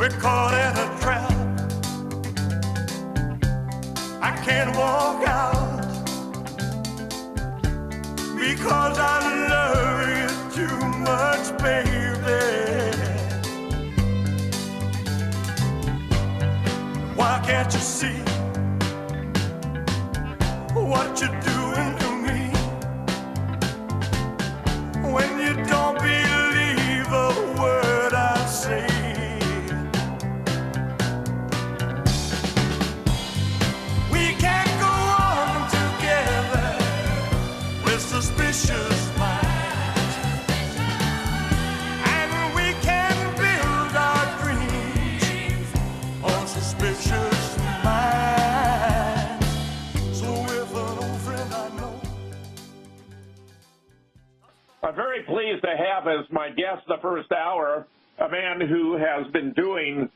We're caught in a trap. I can't walk out because I love you too much, baby. Why can't you see what you're doing to me? When you don't believe a word I say. We can't go on together with suspicious minds, and we can build our dreams on suspicious minds. So if an old friend I know. I'm very pleased to have as my guest the first hour a man who has been doing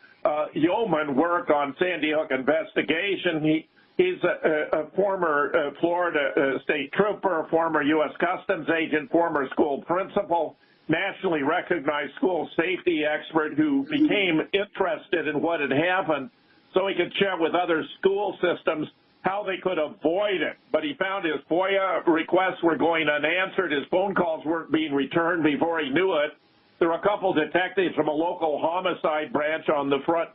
yeoman work on Sandy Hook investigation. He's a former Florida state trooper, former U.S. Customs agent, former school principal, nationally recognized school safety expert who became interested in what had happened so he could share with other school systems how they could avoid it. But he found his FOIA requests were going unanswered. His phone calls weren't being returned before he knew it. There were a couple detectives from a local homicide branch on the front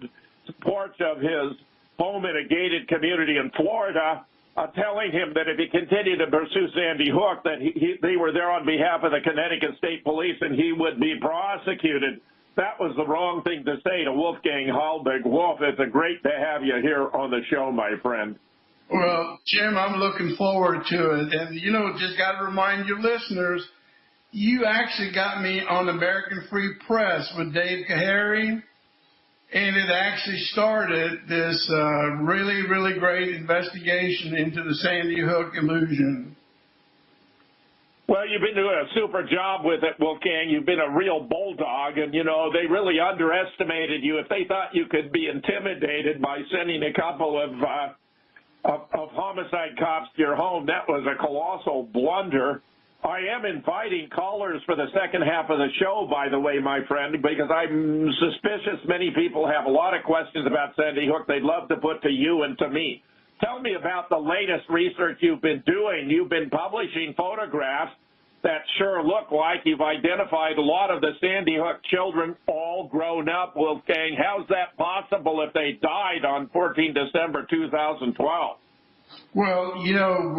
porch of his home in a gated community in Florida, telling him that if he continued to pursue Sandy Hook, that they were there on behalf of the Connecticut State Police and he would be prosecuted. That was the wrong thing to say to Wolfgang Halbig. Wolf, it's great to have you here on the show, my friend. Well, Jim, I'm looking forward to it. And, you know, just got to remind your listeners, you actually got me on American Free Press with Dave Kahary, and it actually started this really, really great investigation into the Sandy Hook illusion. Well, you've been doing a super job with it, Wolfgang. You've been a real bulldog, and, you know, they really underestimated you. If they thought you could be intimidated by sending a couple of homicide cops to your home, that was a colossal blunder. I am inviting callers for the second half of the show, by the way, my friend, because I'm suspicious many people have a lot of questions about Sandy Hook they'd love to put to you and to me. Tell me about the latest research you've been doing. You've been publishing photographs that sure look like you've identified a lot of the Sandy Hook children all grown up, Wolfgang. How's that possible if they died on 14 December 2012? Well, you know,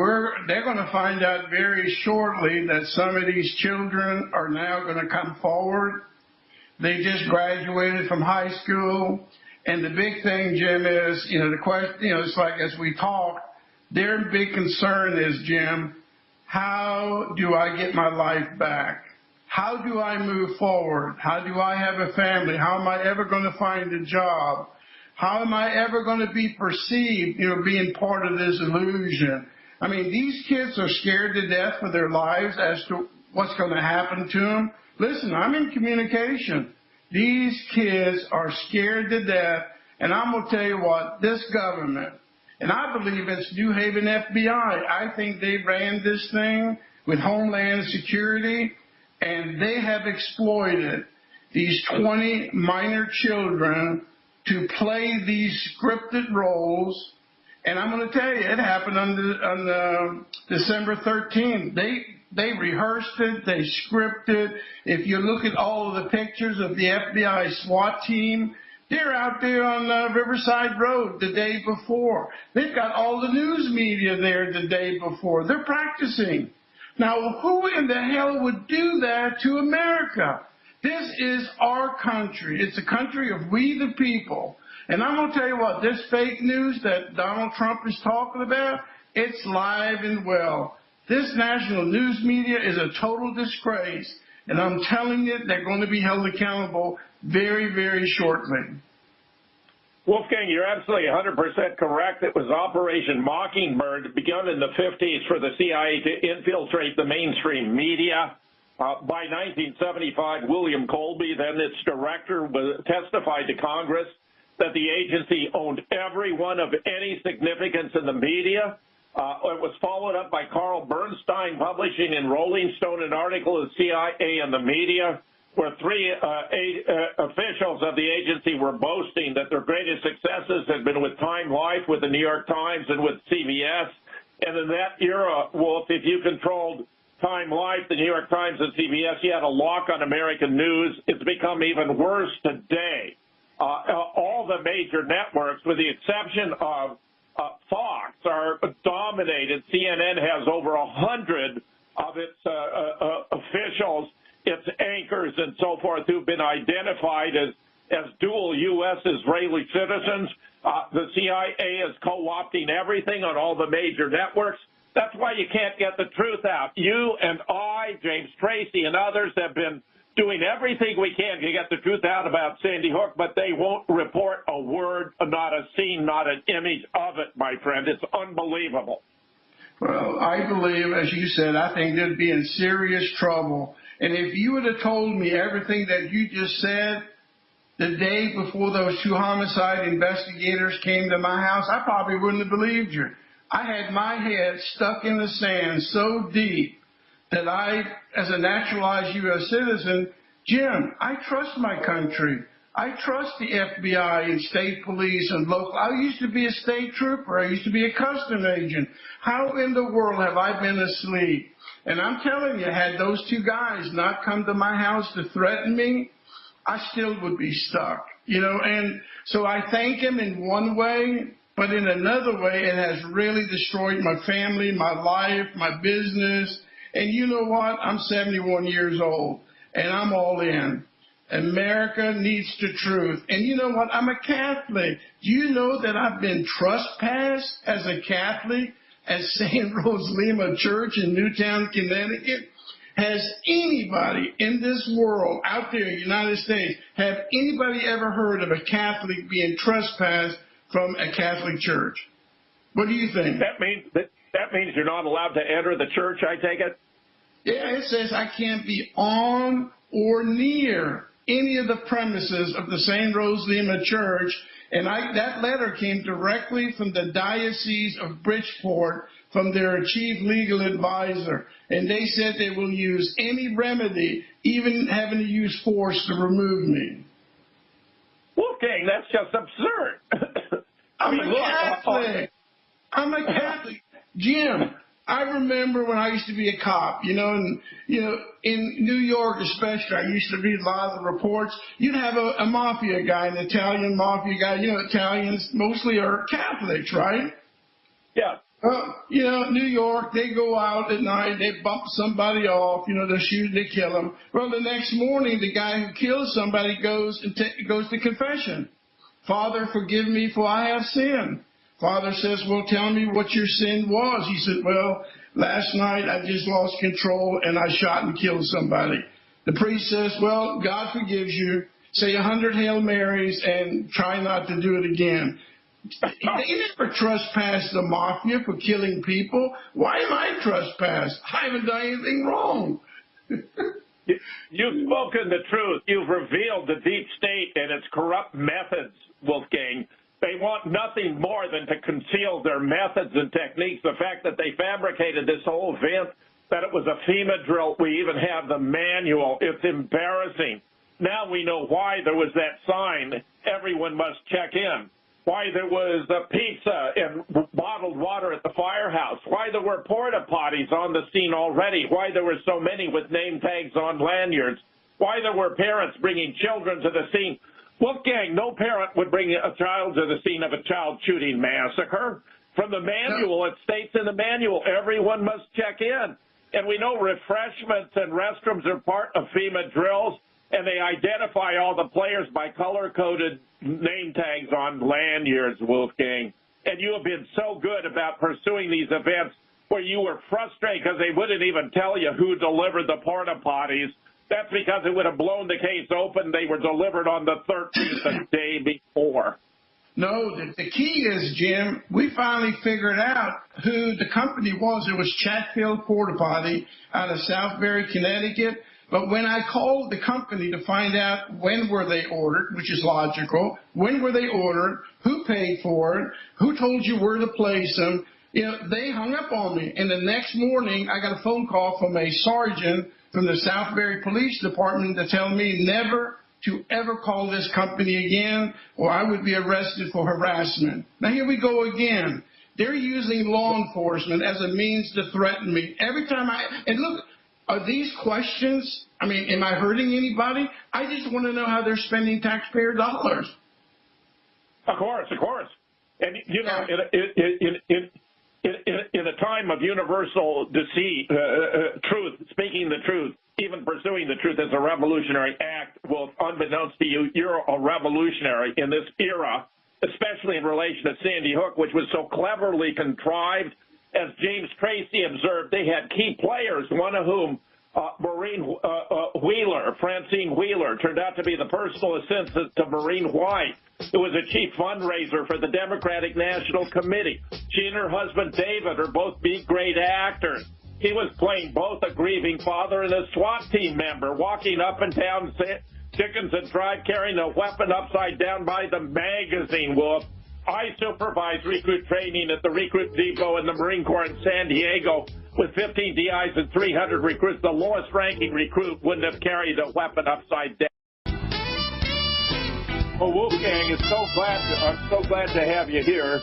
they're going to find out very shortly that some of these children are now going to come forward. They just graduated from high school. And the big thing, Jim, is, you know, the question, you know, it's like as we talk, their big concern is, Jim, how do I get my life back? How do I move forward? How do I have a family? How am I ever going to find a job? How am I ever going to be perceived, you know, being part of this illusion? I mean, these kids are scared to death for their lives as to what's going to happen to them. Listen, I'm in communication. These kids are scared to death, and I'm going to tell you what, this government, and I believe it's New Haven FBI, I think they ran this thing with Homeland Security, and they have exploited these 20 minor children to play these scripted roles. And I'm going to tell you, it happened on December 13th. They rehearsed it, they scripted. If you look at all of the pictures of the FBI SWAT team, they're out there on Riverside Road the day before. They've got all the news media there the day before. They're practicing. Now, who in the hell would do that to America? This is our country. It's a country of we the people. And I'm going to tell you what, this fake news that Donald Trump is talking about, it's live and well. This national news media is a total disgrace. And I'm telling you, they're going to be held accountable very, very shortly. Wolfgang, you're absolutely 100% correct. It was Operation Mockingbird, begun in the 50s for the CIA to infiltrate the mainstream media. By 1975, William Colby, then its director, testified to Congress that the agency owned every one of any significance in the media. It was followed up by Carl Bernstein publishing in Rolling Stone an article of CIA and the media. where three officials of the agency were boasting that their greatest successes had been with Time Life, with the New York Times, and with CBS. And in that era, Wolf, if you controlled Time Life, the New York Times, and CBS, you had a lock on American news. It's become even worse today. All the major networks, with the exception of Fox, are dominated. CNN has over 100 of its officials, its anchors, and so forth, who've been identified as dual U.S. Israeli citizens. The CIA is co-opting everything on all the major networks. That's why you can't get the truth out. You and I, James Tracy, and others have been doing everything we can to get the truth out about Sandy Hook, but they won't report a word, not a scene, not an image of it, my friend. It's unbelievable. Well, I believe, as you said, I think they'd be in serious trouble. And if you would have told me everything that you just said the day before those two homicide investigators came to my house, I probably wouldn't have believed you. I had my head stuck in the sand so deep that I, as a naturalized U.S. citizen, Jim, I trust my country. I trust the FBI and state police and local. I used to be a state trooper. I used to be a customs agent. How in the world have I been asleep? And I'm telling you, had those two guys not come to my house to threaten me, I still would be stuck. You know, and so I thank him in one way, but in another way, it has really destroyed my family, my life, my business. And you know what? I'm 71 years old, and I'm all in. America needs the truth. And you know what? I'm a Catholic. Do you know that I've been trespassed as a Catholic at St. Rose Lima Church in Newtown, Connecticut? Has anybody in this world, out there in the United States, have anybody ever heard of a Catholic being trespassed from a Catholic church? What do you think? That means you're not allowed to enter the church, I take it? Yeah, it says I can't be on or near any of the premises of the St. Rose Lima Church. And that letter came directly from the Diocese of Bridgeport, from their chief legal advisor. And they said they will use any remedy, even having to use force, to remove me. Wolfgang, that's just absurd. I'm a Catholic. I'm a Catholic. Jim, I remember when I used to be a cop, in New York especially, I used to read a lot of the reports. You'd have a mafia guy, an Italian mafia guy. Italians mostly are Catholics, right? Yeah. New York, they go out at night, they bump somebody off, they shoot, they kill them. Well, the next morning, the guy who kills somebody goes to confession. Father, forgive me, for I have sinned. Father says, well, tell me what your sin was. He said, well, last night I just lost control and I shot and killed somebody. The priest says, well, God forgives you. Say 100 Hail Marys and try not to do it again. They never trespassed the mafia for killing people. Why am I trespassed? I haven't done anything wrong. You've spoken the truth. You've revealed the deep state and its corrupt methods, Wolfgang. They want nothing more than to conceal their methods and techniques. The fact that they fabricated this whole event, that it was a FEMA drill, we even have the manual. It's embarrassing. Now we know why there was that sign, everyone must check in. Why there was a pizza and bottled water at the firehouse. Why there were porta potties on the scene already. Why there were so many with name tags on lanyards. Why there were parents bringing children to the scene. Wolfgang, no parent would bring a child to the scene of a child shooting massacre. From the manual, it states in the manual, everyone must check in. And we know refreshments and restrooms are part of FEMA drills, and they identify all the players by color-coded name tags on lanyards, Wolfgang. And you have been so good about pursuing these events where you were frustrated because they wouldn't even tell you who delivered the porta potties. That's because it would have blown the case open. They were delivered on the 13th, the day before. No, the key is, Jim, we finally figured out who the company was. It was Chatfield Porta Potty out of Southbury, Connecticut. But when I called the company to find out when were they ordered, which is logical, when were they ordered, who paid for it, who told you where to place them, You know, they hung up on me. And the next morning, I got a phone call from a sergeant from the Southbury Police Department to tell me never to ever call this company again, or I would be arrested for harassment. Now, here we go again. They're using law enforcement as a means to threaten me. Every time and look, are these questions, I mean, am I hurting anybody? I just want to know how they're spending taxpayer dollars. Of course. And, you know, in a time of universal deceit, truth, speaking the truth, even pursuing the truth is a revolutionary act. Well, unbeknownst to you, you're a revolutionary in this era, especially in relation to Sandy Hook, which was so cleverly contrived. As James Tracy observed, they had key players, one of whom, Francine Wheeler, turned out to be the personal assistant to Maureen White, who was a chief fundraiser for the Democratic National Committee. She and her husband, David, are both great actors. He was playing both a grieving father and a SWAT team member, walking up and down Dickinson Drive carrying a weapon upside down by the magazine, Wolf. I supervised recruit training at the recruit depot in the Marine Corps in San Diego with 15 DIs and 300 recruits. The lowest ranking recruit wouldn't have carried a weapon upside down. Well, Wolfgang, I'm so glad to have you here.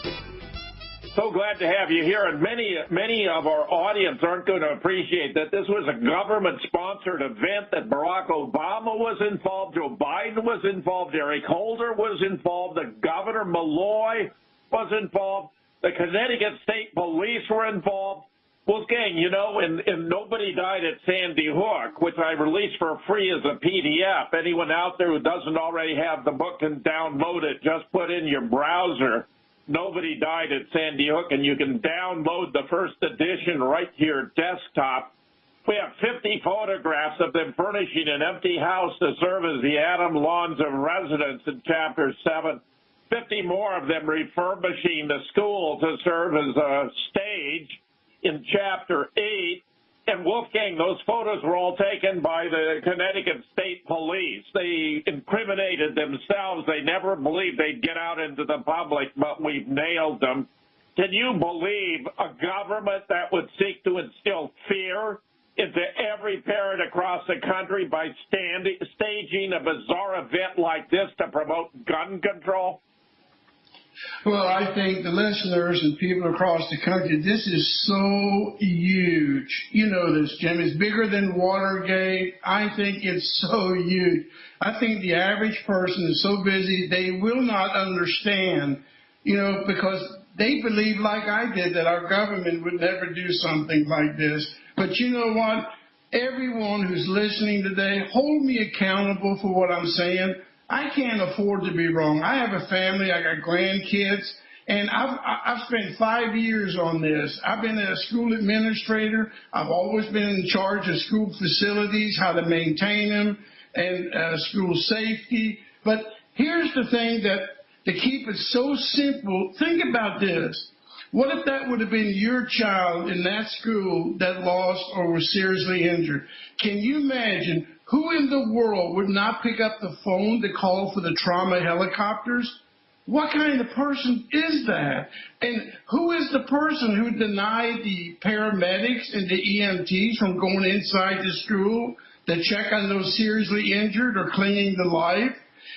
So glad to have you here, and many of our audience aren't going to appreciate that this was a government-sponsored event, that Barack Obama was involved, Joe Biden was involved, Eric Holder was involved, the Governor Malloy was involved, the Connecticut State Police were involved. Wolfgang, you know, and Nobody Died at Sandy Hook, which I released for free as a PDF. Anyone out there who doesn't already have the book can download it. Just put in your browser, Nobody Died at Sandy Hook, and you can download the first edition right to your desktop. We have 50 photographs of them furnishing an empty house to serve as the Adam Lawns of residence in Chapter 7. 50 more of them refurbishing the school to serve as a stage in Chapter 8. And Wolfgang, those photos were all taken by the Connecticut State Police. They incriminated themselves. They never believed they'd get out into the public, but we've nailed them. Can you believe a government that would seek to instill fear into every parent across the country by staging a bizarre event like this to promote gun control? Well, I think the listeners and people across the country, this is so huge. You know this, Jim. It's bigger than Watergate. I think it's so huge. I think the average person is so busy, they will not understand, you know, because they believe, like I did, that our government would never do something like this. But you know what? Everyone who's listening today, hold me accountable for what I'm saying. I can't afford to be wrong. I have a family. I got grandkids. And I've spent 5 years on this. I've been a school administrator. I've always been in charge of school facilities, how to maintain them, and school safety. But here's the thing that to keep it so simple, think about this. What if that would have been your child in that school that lost or was seriously injured? Can you imagine who in the world would not pick up the phone to call for the trauma helicopters? What kind of person is that? And who is the person who denied the paramedics and the EMTs from going inside the school to check on those seriously injured or clinging to life?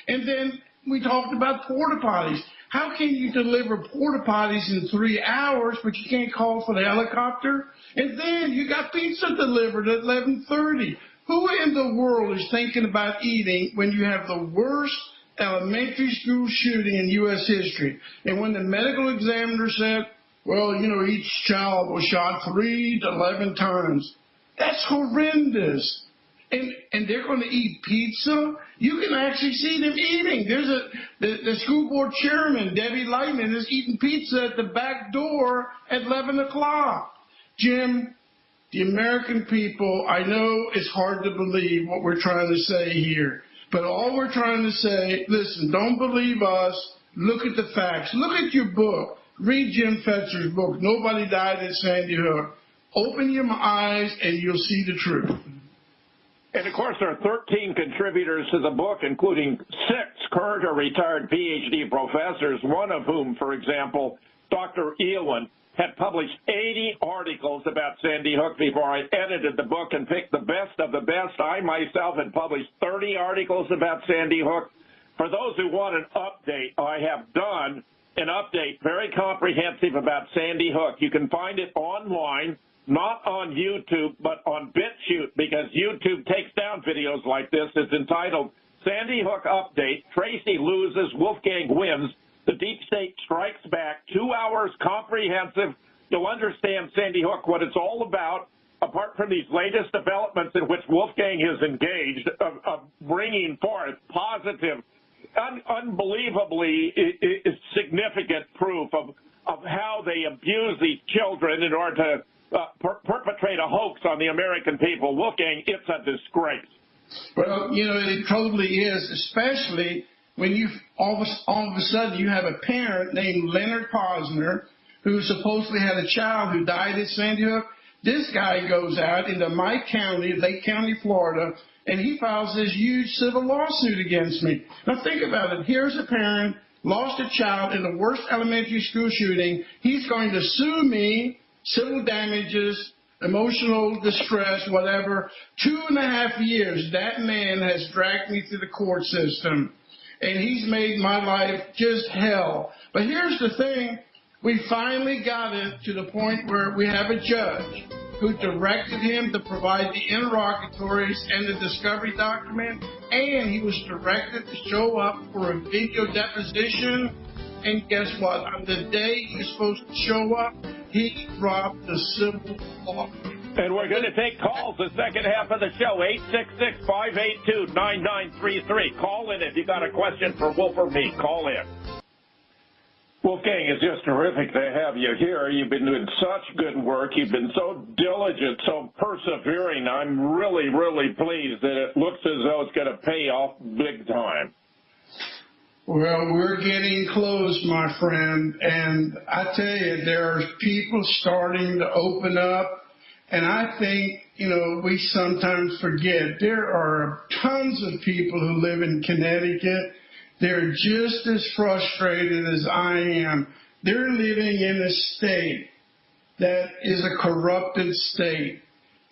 And then we talked about porta potties. How can you deliver porta potties in 3 hours, but you can't call for the helicopter? And then you got pizza delivered at 11:30. Who in the world is thinking about eating when you have the worst elementary school shooting in U.S. history? And when the medical examiner said, well, you know, each child was shot 3 to 11 times, that's horrendous. And they're going to eat pizza? You can actually see them eating. There's the school board chairman, Debbie Lightman, is eating pizza at the back door at 11 o'clock. Jim, the American people, I know it's hard to believe what we're trying to say here, but all we're trying to say, listen, don't believe us. Look at the facts. Look at your book. Read Jim Fetzer's book, Nobody Died at Sandy Hook. Open your eyes and you'll see the truth. And, of course, there are 13 contributors to the book, including 6 current or retired PhD professors, one of whom, for example, Dr. Eowyn, had published 80 articles about Sandy Hook before I edited the book and picked the best of the best. I myself had published 30 articles about Sandy Hook. For those who want an update, I have done an update, very comprehensive, about Sandy Hook. You can find it online, not on YouTube, but on BitChute, because YouTube takes down videos like this. It's entitled Sandy Hook Update, Tracy Loses, Wolfgang Wins, The Deep State Strikes Back. 2 hours, comprehensive. You'll understand Sandy Hook, what it's all about, apart from these latest developments in which Wolfgang is engaged, of bringing forth positive, unbelievably significant proof of how they abuse these children in order to perpetrate a hoax on the American people. Wolfgang, it's a disgrace. Well, you know, it totally is, especially when you all of a sudden you have a parent named Leonard Posner who supposedly had a child who died at Sandy Hook. This guy goes out into my county, Lake County, Florida, and he files this huge civil lawsuit against me. Now think about it. Here's a parent, lost a child in the worst elementary school shooting. He's going to sue me, civil damages, emotional distress, whatever. 2.5 years, that man has dragged me through the court system, and he's made my life just hell. But here's the thing. We finally got it to the point where we have a judge who directed him to provide the interrogatories and the discovery document, and he was directed to show up for a video deposition. And guess what? On the day he was supposed to show up, he dropped the civil law. And we're going to take calls the second half of the show, 866-582-9933. Call in if you got a question for Wolf or me. Call in. Wolfgang, it's just terrific to have you here. You've been doing such good work. You've been so diligent, so persevering. I'm really, really pleased that it looks as though it's going to pay off big time. Well, we're getting close, my friend, and I tell you, there are people starting to open up, and I think, you know, we sometimes forget there are tons of people who live in Connecticut. They're just as frustrated as I am. They're living in a state that is a corrupted state.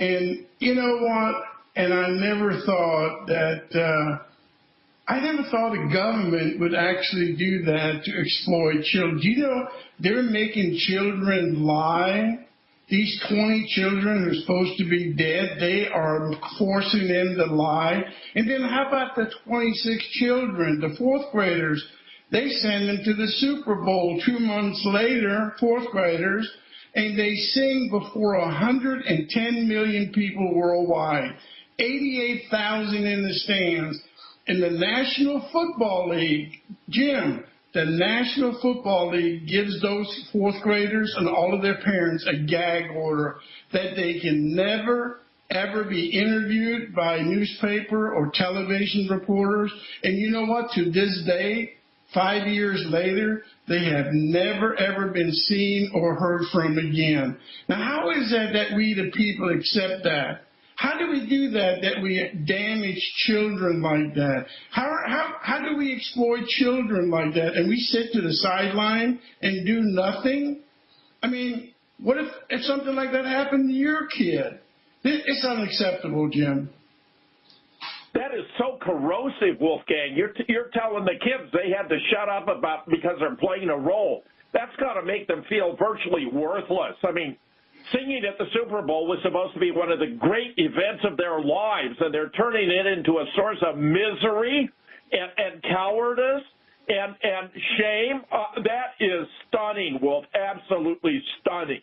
And you know what? And I never thought that, I never thought a government would actually do that to exploit children. Do you know they're making children lie? These 20 children who are supposed to be dead, they are forcing them to lie. And then how about the 26 children, the fourth graders? They send them to the Super Bowl 2 months later, fourth graders, and they sing before 110 million people worldwide, 88,000 in the stands. In the National Football League, Jim, the National Football League gives those fourth graders and all of their parents a gag order that they can never, ever be interviewed by newspaper or television reporters. And you know what? To this day, 5 years later, they have never, ever been seen or heard from again. Now, how is that that we, the people, accept that? How do we do that, that we damage children like that? How do we exploit children like that? And we sit to the sideline and do nothing? I mean, what if something like that happened to your kid? It's unacceptable, Jim. That is so corrosive, Wolfgang. You're telling the kids they had to shut up because they're playing a role. That's got to make them feel virtually worthless. I mean, singing at the Super Bowl was supposed to be one of the great events of their lives, and they're turning it into a source of misery and cowardice and shame. That is stunning, Wolf, absolutely stunning.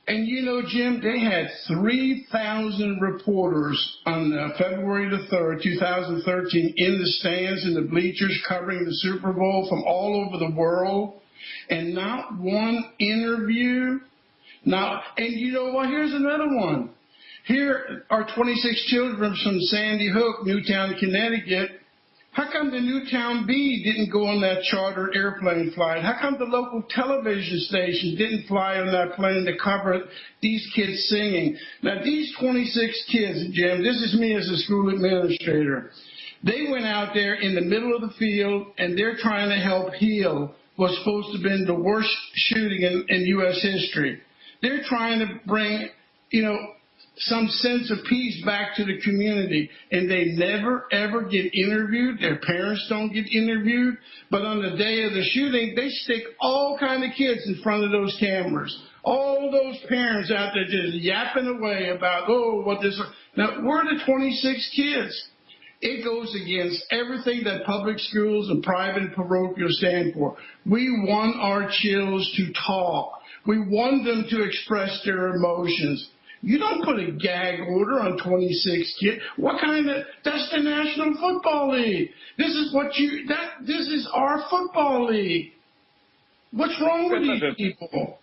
And you know, Jim, they had 3,000 reporters on February the 3rd, 2013, in the stands, in the bleachers, covering the Super Bowl from all over the world, and not one interview. Now, and you know what? Here's another one. Here are 26 children from Sandy Hook, Newtown, Connecticut. How come the Newtown Bee didn't go on that chartered airplane flight? How come the local television station didn't fly on that plane to cover these kids singing? Now, these 26 kids, Jim, this is me as a school administrator. They went out there in the middle of the field, and they're trying to help heal was supposed to have been the worst shooting in U.S. history. They're trying to bring, some sense of peace back to the community, and they never, ever get interviewed. Their parents don't get interviewed. But on the day of the shooting, they stick all kind of kids in front of those cameras. All those parents out there just yapping away about, what this. Now, we're the 26 kids. It goes against everything that public schools and private and parochial stand for. We want our children to talk. We want them to express their emotions. You don't put a gag order on 26 kids. That's the National Football League. This is our football league. What's wrong with these people?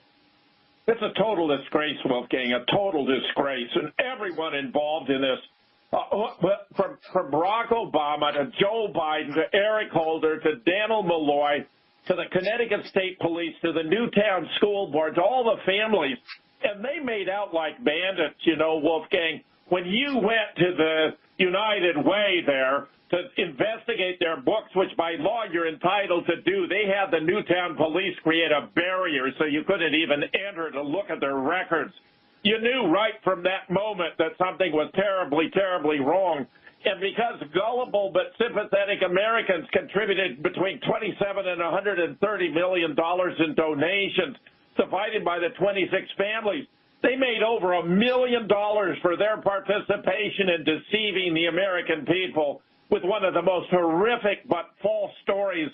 It's a total disgrace, Wolfgang, a total disgrace. And everyone involved in this, from Barack Obama to Joe Biden to Eric Holder to Daniel Malloy to the Connecticut State Police to the Newtown School Board to all the families. And they made out like bandits, Wolfgang. When you went to the United Way there to investigate their books, which by law you're entitled to do, they had the Newtown police create a barrier so you couldn't even enter to look at their records. You knew right from that moment that something was terribly, terribly wrong. And because gullible but sympathetic Americans contributed between $27 and $130 million in donations, divided by the 26 families, they made over $1 million for their participation in deceiving the American people with one of the most horrific but false stories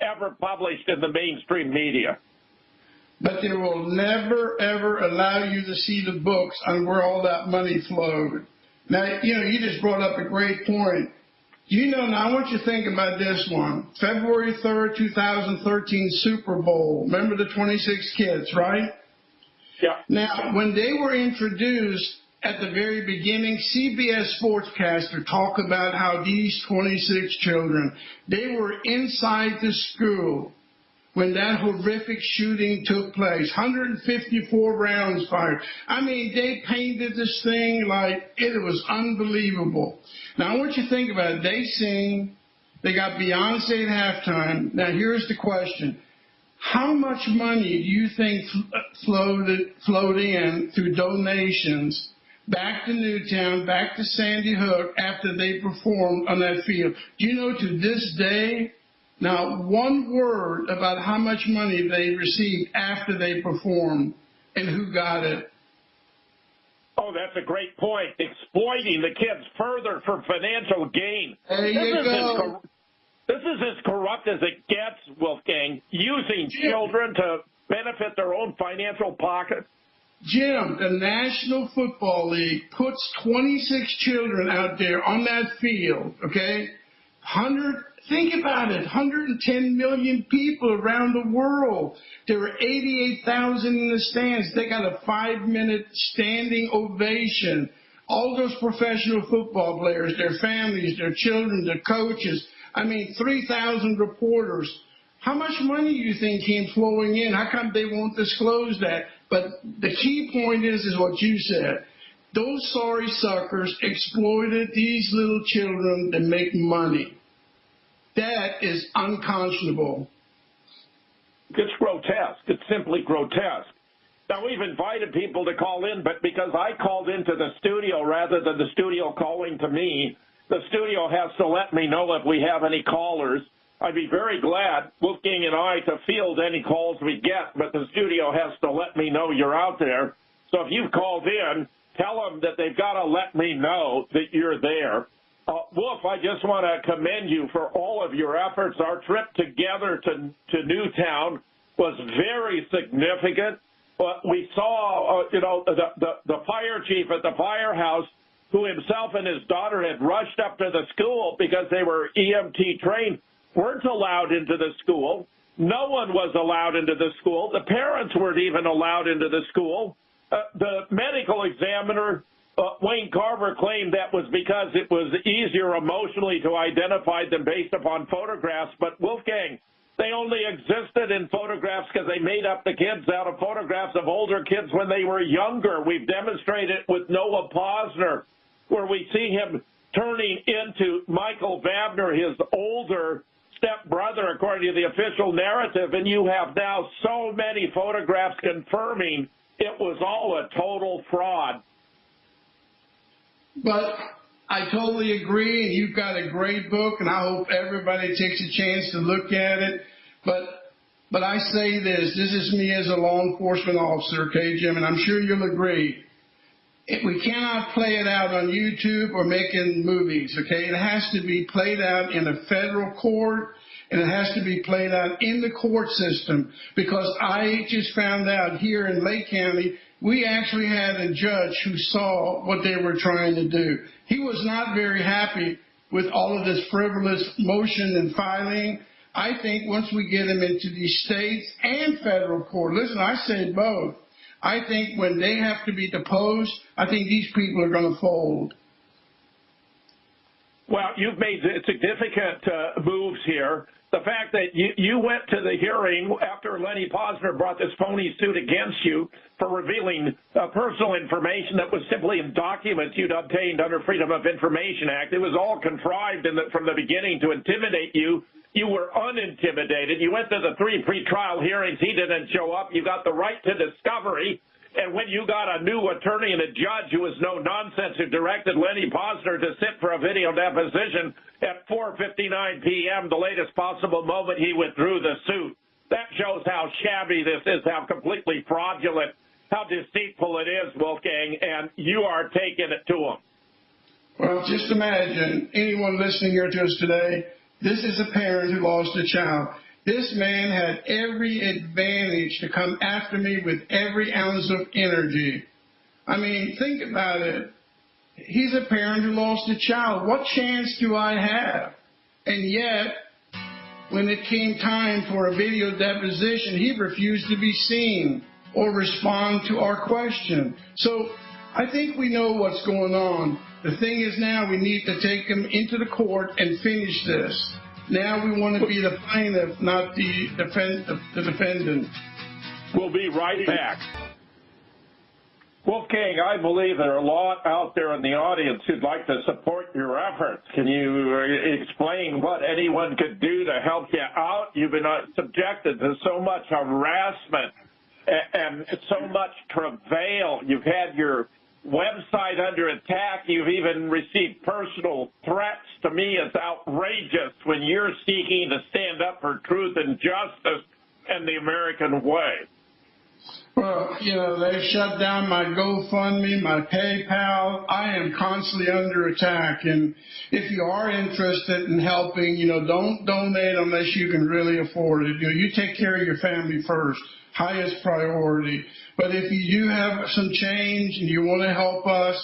ever published in the mainstream media. But they will never, ever allow you to see the books on where all that money flowed. Now, you just brought up a great point. Now I want you to think about this one. February 3rd, 2013 Super Bowl. Remember the 26 kids, right? Yeah. Now, when they were introduced at the very beginning, CBS Sportscaster talked about how these 26 children, they were inside the school when that horrific shooting took place. 154 rounds fired. I mean, they painted this thing like it was unbelievable. Now, I want you to think about it. They sing. They got Beyonce at halftime. Now, here's the question. How much money do you think flowed in through donations back to Newtown, back to Sandy Hook after they performed on that field? Do you know to this day, not one word about how much money they received after they performed and who got it? Oh, that's a great point. Exploiting the kids further for financial gain. There you go. This is as corrupt as it gets, Wolfgang, using children to benefit their own financial pockets. Jim, the National Football League puts 26 children out there on that field, okay? Think about it, 110 million people around the world. There were 88,000 in the stands. They got a 5-minute standing ovation. All those professional football players, their families, their children, their coaches. 3,000 reporters. How much money do you think came flowing in? How come they won't disclose that? But the key point is what you said. Those sorry suckers exploited these little children to make money. That is unconscionable. It's grotesque. It's simply grotesque. Now, we've invited people to call in, but because I called into the studio rather than the studio calling to me, the studio has to let me know if we have any callers. I'd be very glad, Wolfgang and I, to field any calls we get, but the studio has to let me know you're out there. So if you've called in, tell them that they've got to let me know that you're there. Wolf, I just want to commend you for all of your efforts. Our trip together to Newtown was very significant. We saw, the fire chief at the firehouse, who himself and his daughter had rushed up to the school because they were EMT trained, weren't allowed into the school. No one was allowed into the school. The parents weren't even allowed into the school. The medical examiner, Wayne Carver, claimed that was because it was easier emotionally to identify them based upon photographs. But, Wolfgang, they only existed in photographs because they made up the kids out of photographs of older kids when they were younger. We've demonstrated with Noah Posner, where we see him turning into Michael Vabner, his older stepbrother, according to the official narrative, and you have now so many photographs confirming it was all a total fraud. But I totally agree, and you've got a great book, and I hope everybody takes a chance to look at it. But I say this is me as a law enforcement officer, okay, Jim, and I'm sure you'll agree. We cannot play it out on YouTube or making movies, okay? It has to be played out in a federal court, and it has to be played out in the court system, because I just found out here in Lake County, we actually had a judge who saw what they were trying to do. He was not very happy with all of this frivolous motion and filing. I think once we get them into the states and federal court, listen, I say both. I think when they have to be deposed, I think these people are going to fold. Well, you've made significant moves here. The fact that you went to the hearing after Lenny Posner brought this phony suit against you for revealing personal information that was simply in documents you'd obtained under Freedom of Information Act. It was all contrived from the beginning to intimidate you. You were unintimidated. You went to the 3 pretrial hearings. He didn't show up. You got the right to discovery. And when you got a new attorney and a judge who was no nonsense, who directed Lenny Posner to sit for a video deposition at 4:59 p.m., the latest possible moment he withdrew the suit. That shows how shabby this is, how completely fraudulent, how deceitful it is, Wolfgang, and you are taking it to him. Well, just imagine anyone listening here to us today. This is a parent who lost a child. This man had every advantage to come after me with every ounce of energy. I mean, think about it. He's a parent who lost a child. What chance do I have? And yet, when it came time for a video deposition, he refused to be seen or respond to our question. So I think we know what's going on. The thing is now we need to take him into the court and finish this. Now we want to be the plaintiff, not the defendant. We'll be right back. Wolfgang, I believe there are a lot out there in the audience who'd like to support your efforts. Can you explain what anyone could do to help you out? You've been subjected to so much harassment and so much travail. You've had your website under attack. You've even received personal threats. To me, it's outrageous when you're seeking to stand up for truth and justice and the American way. Well, you know, they've shut down my GoFundMe, my PayPal. I am constantly under attack. And if you are interested in helping, you know, don't donate unless you can really afford it. You know, you take care of your family first, highest priority. But if you do have some change and you want to help us,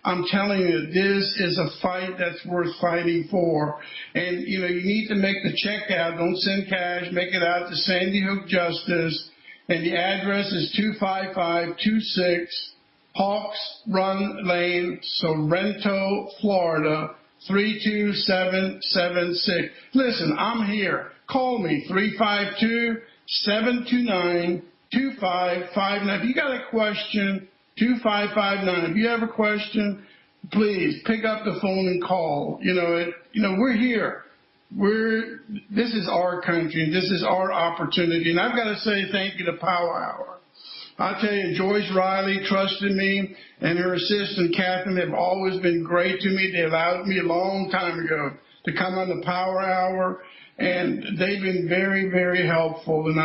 I'm telling you, this is a fight that's worth fighting for. And, you know, you need to make the check out. Don't send cash. Make it out to Sandy Hook Justice. And the address is 25526 Hawks Run Lane, Sorrento, Florida, 32776. Listen, I'm here. Call me, 352-729-2559. If you got a question, 2559. If you have a question, please pick up the phone and call. You know, we're here. This is our country, and this is our opportunity. And I've got to say thank you to Power Hour. I'll tell you, Joyce Riley trusted me, and her assistant, Catherine, have always been great to me. They allowed me a long time ago to come on the Power Hour, and they've been very, very helpful. And,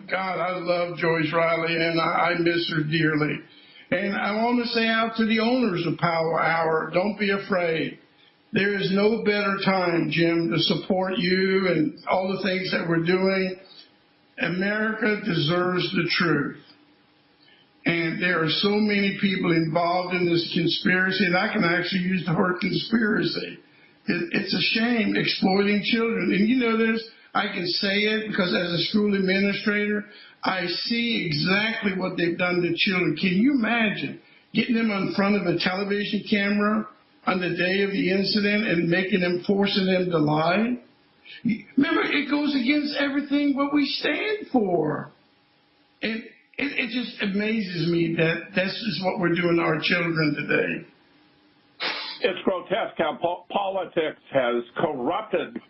God, I love Joyce Riley, and I miss her dearly. And I want to say out to the owners of Power Hour, don't be afraid. There is no better time, Jim, to support you and all the things that we're doing. America deserves the truth. And there are so many people involved in this conspiracy, and I can actually use the word conspiracy. It's a shame exploiting children. And you know this, I can say it because as a school administrator, I see exactly what they've done to children. Can you imagine getting them in front of a television camera on the day of the incident and forcing them to lie? Remember, it goes against everything what we stand for. And it just amazes me that this is what we're doing to our children today. It's grotesque how politics has corrupted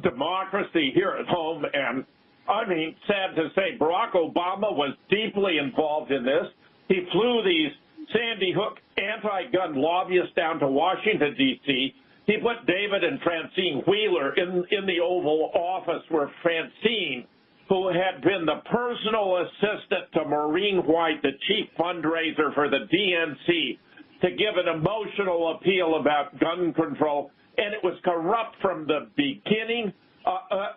democracy here at home. And I mean, sad to say, Barack Obama was deeply involved in this. He flew these Sandy Hook anti-gun lobbyists down to Washington, D.C. He put David and Francine Wheeler in the Oval Office, where Francine, who had been the personal assistant to Maureen White, the chief fundraiser for the DNC, to give an emotional appeal about gun control, and it was corrupt from the beginning.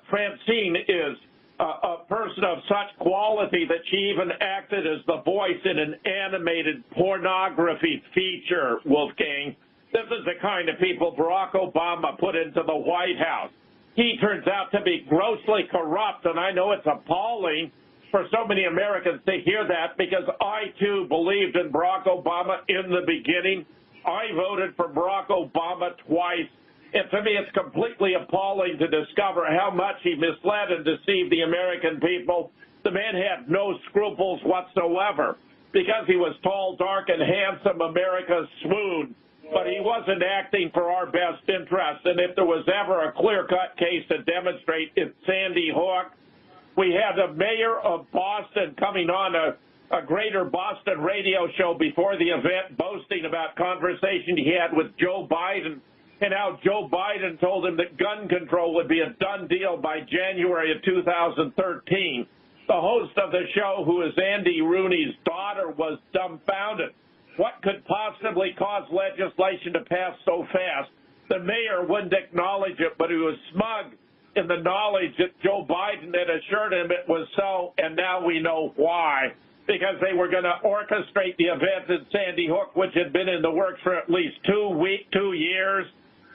Francine is a person of such quality that she even acted as the voice in an animated pornography feature, Wolfgang. This is the kind of people Barack Obama put into the White House. He turns out to be grossly corrupt, and I know it's appalling for so many Americans to hear that, because I, too, believed in Barack Obama in the beginning. I voted for Barack Obama twice. And to me, it's completely appalling to discover how much he misled and deceived the American people. The man had no scruples whatsoever. Because he was tall, dark, and handsome, America swooned. But he wasn't acting for our best interest. And if there was ever a clear-cut case to demonstrate, it's Sandy Hook. We had the mayor of Boston coming on a Greater Boston radio show before the event, boasting about conversation he had with Joe Biden, and how Joe Biden told him that gun control would be a done deal by January of 2013. The host of the show, who is Andy Rooney's daughter, was dumbfounded. What could possibly cause legislation to pass so fast? The mayor wouldn't acknowledge it, but he was smug in the knowledge that Joe Biden had assured him it was so, and now we know why. Because they were going to orchestrate the event in Sandy Hook, which had been in the works for at least 2 years.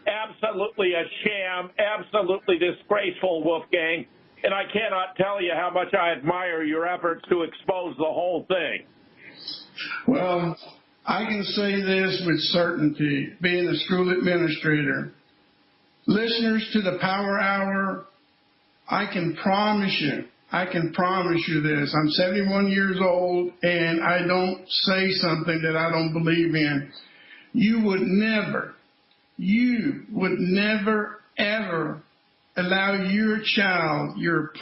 Absolutely a sham, absolutely disgraceful, Wolfgang. And I cannot tell you how much I admire your efforts to expose the whole thing. Well, I can say this with certainty, being a school administrator. Listeners to the Power Hour, I can promise you this. I'm 71 years old, and I don't say something that I don't believe in. You would never, ever allow your child, your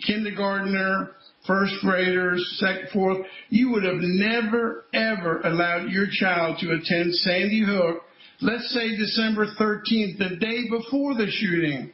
kindergartner, first graders, second, fourth, you would have never, ever allowed your child to attend Sandy Hook, let's say December 13th, the day before the shooting.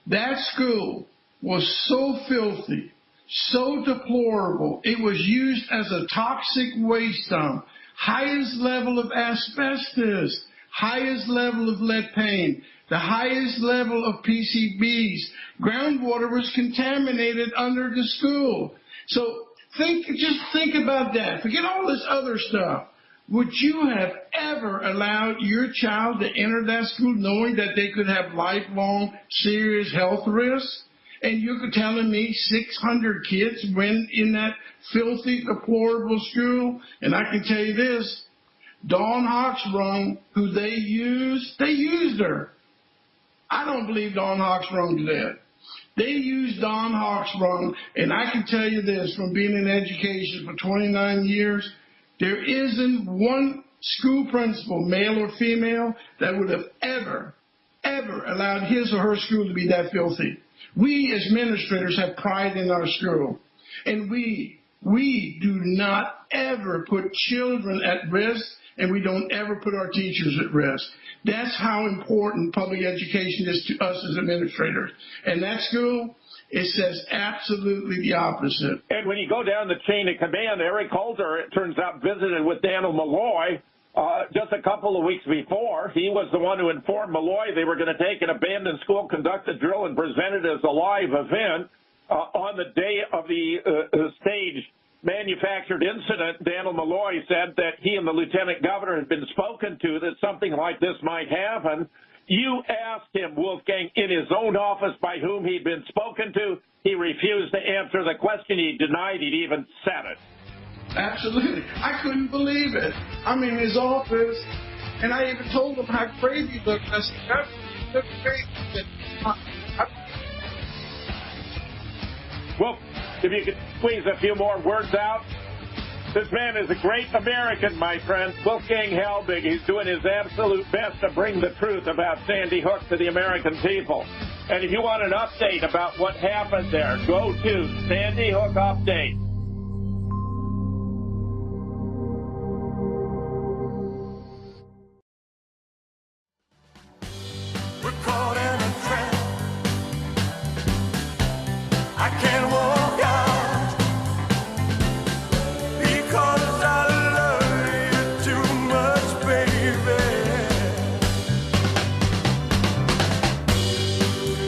That school was so filthy, so deplorable. It was used as a toxic waste dump, highest level of asbestos, highest level of lead paint, the highest level of PCBs. Groundwater was contaminated under the school. So just think about that. Forget all this other stuff. Would you have ever allowed your child to enter that school knowing that they could have lifelong serious health risks? And you're telling me 600 kids went in that filthy, deplorable school? And I can tell you this, Dawn Hochsprung, who they used her. I don't believe Dawn Hochsprung did. They used Dawn Hochsprung, and I can tell you this, from being in education for 29 years, there isn't one school principal, male or female, that would have ever allowed his or her school to be that filthy. We as administrators have pride in our school, and we do not ever put children at risk, and we don't ever put our teachers at risk. That's how important public education is to us as administrators. And that school, it says absolutely the opposite. And when you go down the chain of command, Eric Holder, it turns out, visited with Daniel Malloy just a couple of weeks before. He was the one who informed Malloy they were going to take an abandoned school, conduct a drill, and present it as a live event. On the day of the staged manufactured incident, Daniel Malloy said that he and the lieutenant governor had been spoken to, that something like this might happen. You asked him, Wolfgang, in his own office by whom he'd been spoken to. He refused to answer the question. He denied he'd even said it. Absolutely. I couldn't believe it. I'm in his office, and I even told him how crazy he looked. I said, "You look crazy." Well, if you could squeeze a few more words out. This man is a great American, my friend. Wolfgang Halbig. He's doing his absolute best to bring the truth about Sandy Hook to the American people. And if you want an update about what happened there, go to Sandy Hook Update. We're caught in a trap. I can't walk out because I love you too much, baby.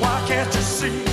Why can't you see?